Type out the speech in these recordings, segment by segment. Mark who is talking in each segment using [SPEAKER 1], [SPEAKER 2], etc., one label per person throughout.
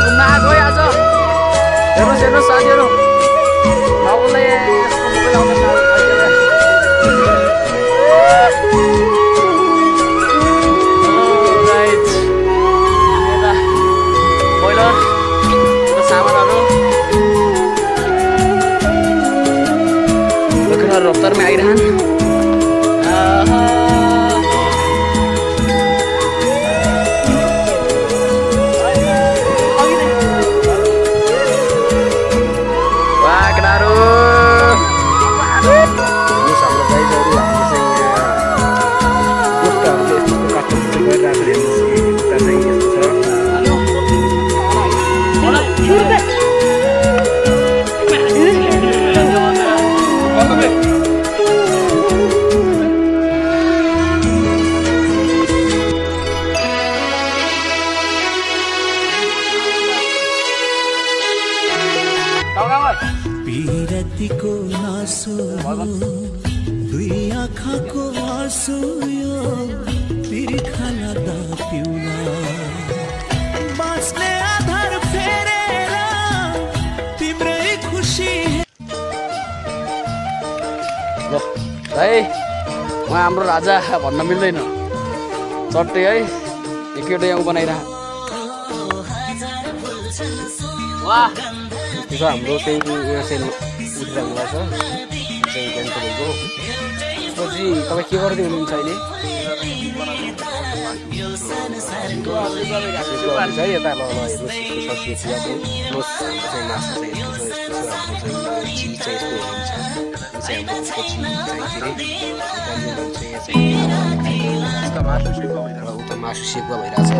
[SPEAKER 1] घुम्न आएको है आज। हेर्नुहोस् साथीहरू बाबुलाई यस्तो मोबाइल आउँदैन। बोइलर सामानहरू रफ्तारमा आइरहन्।
[SPEAKER 2] पीरतीको नासो दुई आँखाको आँसु यो तिर्खा लाग्दा पिउला बाँच्ने आधार फेरेर तिम्रै खुसी।
[SPEAKER 1] ल है म हाम्रो राजा भन्न मिल्दैन चट्टै है एकैवटा यहाँ बनाइरह। वाह
[SPEAKER 3] हाम्रो चाहिँ यहाँ चाहिँ उठिरहनु भएको छ चाहिँ बिहान तपाईँको। त्यसपछि तपाईँ के गर्दै हुनुहुन्छ अहिले? यता ल हेर्नुहोस् मासु चाहिँ यस्तो छ, यस्तो चाहिँ हाम्रो पछि उता मासु सेकुवा भइरहेछ र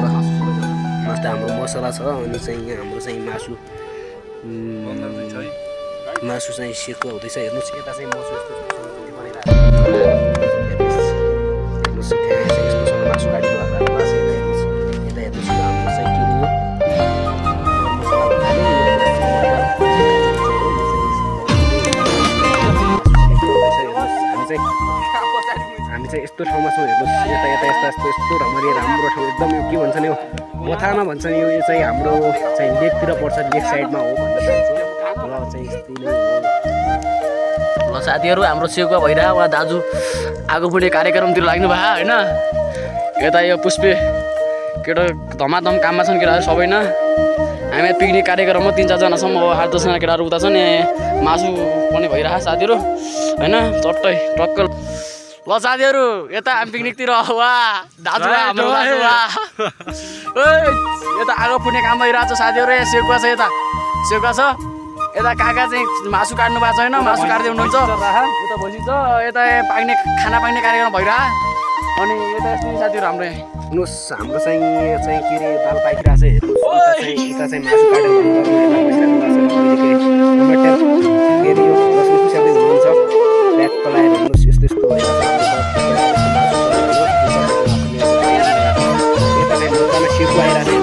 [SPEAKER 3] मासु हाम्रो मसला छ। अनि चाहिँ यहाँ हाम्रो चाहिँ मासु चाहिँ सेकुवा हुँदैछ। हेर्नुहोस् यता चाहिँ मासु यस्तो बनिरहेको हेर्नुहोस् त्यहाँ चाहिँ यस्तोसँग मासु काटिनु भएको मासु यता हेर्नुहोस्। यता हेर्नुहोस् हाम्रो चाहिँ के हो हामी चाहिँ यस्तो ठाउँमा छौँ। हेर्नुहोस् यता यता यस्तो राम्ररी राम्रो ठाउँ एकदम यो के भन्छ नि यो मथामा भन्छ नि यो चाहिँ हाम्रो चाहिँ लेकतिर पर्छ, लेक साइडमा हो भन्न चाहन्छु। ल चाहिँ यस्तै नै हो।
[SPEAKER 1] ल साथीहरू हाम्रो सेकुवा भइरह। उहाँ दाजु आगो पुग्ने कार्यक्रमतिर लाग्नु भयो होइन। यता यो पुष्पे केटा धमाधम काममा छन् केटाहरू सबै न। हामी पिकनिक कार्यक्रममा 3-4 जनासम्म हो, 8-10 जना केटाहरू उता छन्। मासु पनि भइरह साथीहरू होइन चट्टै टक्क। ल साथीहरू यता हामी पिकनिकतिर वाह दाजु हाम्रो दाजु वाह यता आगो पुग्ने काम भइरहेको छ साथीहरू। सेकुवा छ यता सेकुवा छ यता काका चाहिँ मासु काट्नु भएको छ होइन, मासु काट्दै हुनुहुन्छ उता भोलि छ। यता पाक्ने खाना पाक्ने कार्यक्रम भइरह। अनि यता यस्तो साथीहरू हाम्रो
[SPEAKER 3] हेर्नुहोस् हाम्रो चाहिँ के अरे दाल पाकिरहेको छ। हेर्नुहोस् यता चाहिँ मासु काटेर हुनुहुन्छ ब्याग पलाएर हेर्नुहोस् यस्तो यस्तो भइरहेको छ। यता चाहिँ मजाले सेकुवा आइरहेको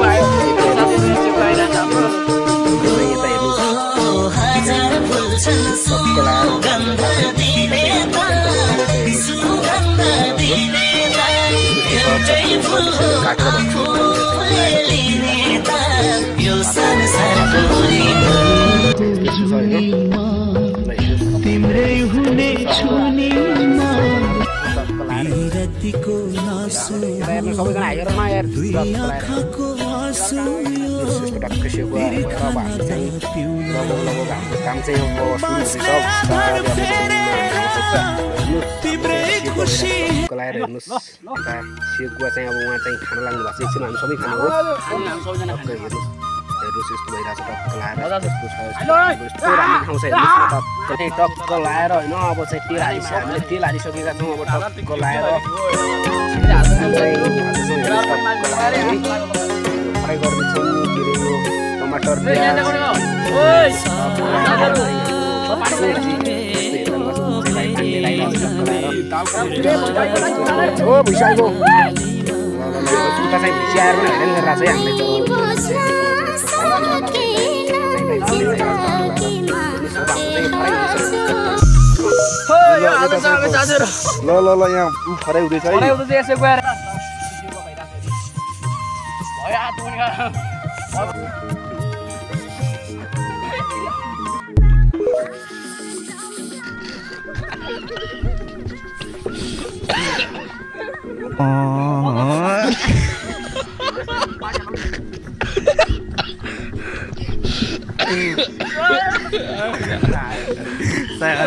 [SPEAKER 2] तिम्रै हुने छुनीमा पीरतीको नासु दुई आँखाको आँसु
[SPEAKER 3] टक्क सेकुवा भएर अब हामी चाहिँ काम चाहिँ लाएर हेर्नुहोस् यता सेकुवा चाहिँ अब उहाँ चाहिँ खाना लाग्नु भएको छ। एकछिन हामी सबै खाने हो। हेर्नुहोस् यस्तो भइरहेको छ टक्क लाएर यस्तो राम्रो ठाउँ छ। हेर्नुहोस् टक्क लाएर होइन अब चाहिँ तेल हालिसक्यो, हामीले तेल हालिसकेका छौँ। अब टक्क लाएर फ्राई गर्दैछौँ के अरे यो टमाटर भइसकेको उता चाहिँ भिसिआएर पनि हेरेन गरेर चाहिँ हामीले ल यहाँ फ्राई हुँदैछ है।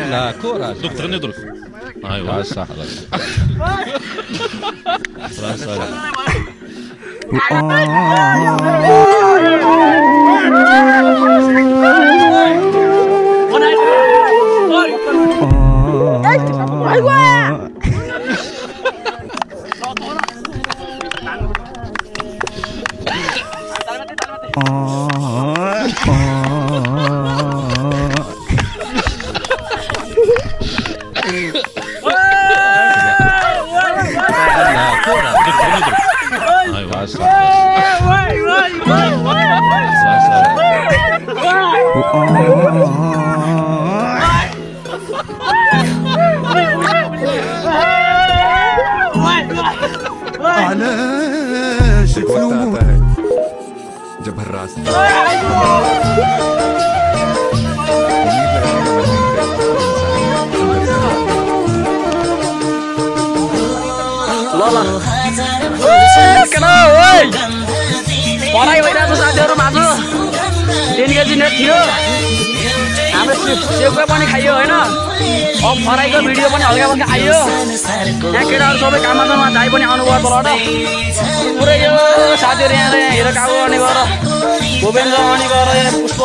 [SPEAKER 4] لا كورة دكتور ندرس ايوه صح
[SPEAKER 5] علاش تلومون جبهة الراس
[SPEAKER 1] ल केटा ओइ पढाइ भइरहेको छ साथीहरू माझ 3 केजी नेट थियो हाम्रो सेउका पनि खाइयो होइन अब फराइको भिडियो पनि हल्का हल्का आइयो यहाँ केटाहरू सबै काममा छ दाइ पनि आउनुभयो तलबाट पुरै यो साथीहरू यहाँ हेर काबु गर्ने गर गोविन्द अनि गर पुष्प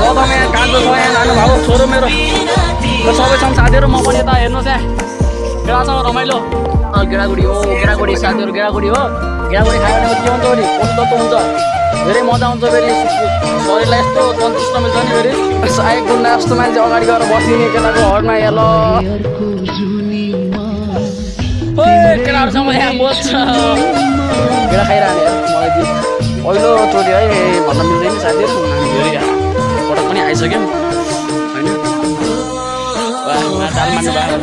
[SPEAKER 1] पदम यहाँ कान्छो छ यहाँ जानु भएको छोरो मेरो सबै छौँ साथीहरू म पनि यता हेर्नुहोस् यहाँ केटासँग रमाइलो गेडागुडी हो गेडागुडी साथीहरू गेडागुडी हो गेडागुडी खायो भने के हुन्छ नि पोषक तत्त्व हुन्छ धेरै मजा आउँछ फेरि शरीरलाई यस्तो तन्दुरुस्त मिल्छ नि फेरि एक गुन्डा जस्तो मान्छे अगाडि गएर बसिने केटाको हरमा हेल केटाहरूसँग यहाँ बस्छ गेडा खाइरहने मलाई पहिलोचोटि है भन्न मिल्दैन साथीहरू धेरै पटक पनि आइसक्यौँ होइन दाल मान्नु भएको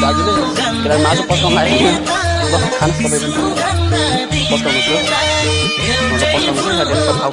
[SPEAKER 1] दाजुले केटा मासु पस्काउनु लाग्यो खानुहोस् तपाईँ पनि पस्काउनु थियो पस्काउनु थियो साथीहरू सब खाऊ